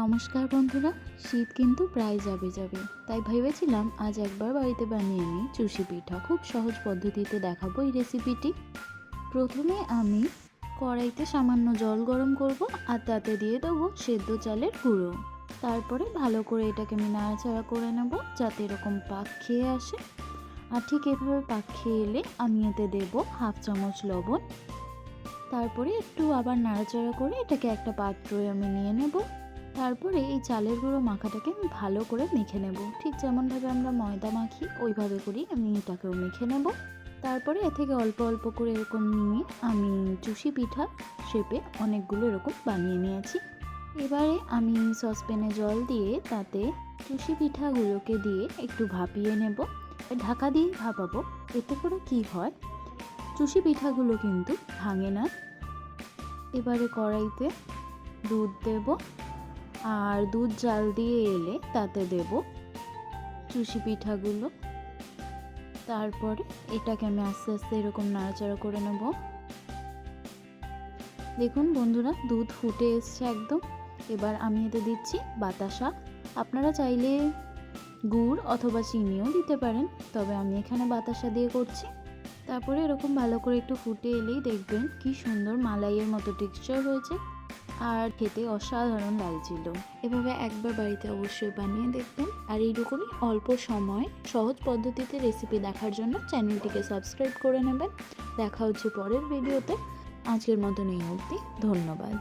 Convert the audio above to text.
নমস্কার বন্ধুরা, শীত কিন্তু প্রায় যাবে তাই ভেবেছিলাম আজ একবার বাড়িতে বানিয়ে নিই চুষি পিঠা। খুব সহজ পদ্ধতিতে দেখাবো এই রেসিপিটি। প্রথমে আমি কড়াইতে সামান্য জল গরম করব আর তাতে দিয়ে দেবো সেদ্ধ চালের গুঁড়ো। তারপরে ভালো করে এটাকে আমি নাড়াচাড়া করে নেব যাতে এরকম পাক খেয়ে আসে। আর ঠিক এভাবে পাক খেয়ে এলে আমি এতে দেবো হাফ চামচ লবণ। তারপরে একটু আবার নাড়াচাড়া করে এটাকে একটা পাত্রে আমি নিয়ে নেব। তারপরে এই চালের গুঁড়ো মাখাটাকে আমি ভালো করে মেখে নেব, ঠিক যেমনভাবে আমরা ময়দা মাখি ওইভাবে করেই আমি এটাকেও মেখে নেব। তারপরে এ থেকে অল্প অল্প করে এরকম নিয়ে আমি চুষি পিঠা শেপে অনেকগুলো এরকম বানিয়ে নিয়েছি। এবারে আমি সসপ্যানে জল দিয়ে তাতে চুষি পিঠাগুলোকে দিয়ে একটু ভাপিয়ে নেব। ঢাকা দিয়ে ভাপাবো, এতে করে কি হয়, চুষি পিঠাগুলো কিন্তু ভাঙে না। এবারে কড়াইতে দুধ দেব, আর দুধ জাল দিয়ে এলে তাতে দেব চুষি পিঠাগুলো। তারপরে এটাকে আমি আস্তে আস্তে এরকম নাড়াচাড়া করে নেব। দেখুন বন্ধুরা, দুধ ফুটে এসছে একদম। এবার আমি এতে দিচ্ছি বাতাসা। আপনারা চাইলে গুড় অথবা চিনিও দিতে পারেন, তবে আমি এখানে বাতাসা দিয়ে করছি। তারপরে এরকম ভালো করে একটু ফুটে এলেই দেখবেন কি সুন্দর মালাইয়ের মতো টেক্সচার হয়েছে, আর খেতে অসাধারণ লাগছিল। এভাবে একবার বাড়িতে অবশ্যই বানিয়ে দেখবেন। আর এইরকমই অল্প সময় সহজ পদ্ধতিতে রেসিপি দেখার জন্য চ্যানেলটিকে সাবস্ক্রাইব করে নেবেন। দেখা হচ্ছে পরের ভিডিওতে। আজকের মতন এই অবধি, ধন্যবাদ।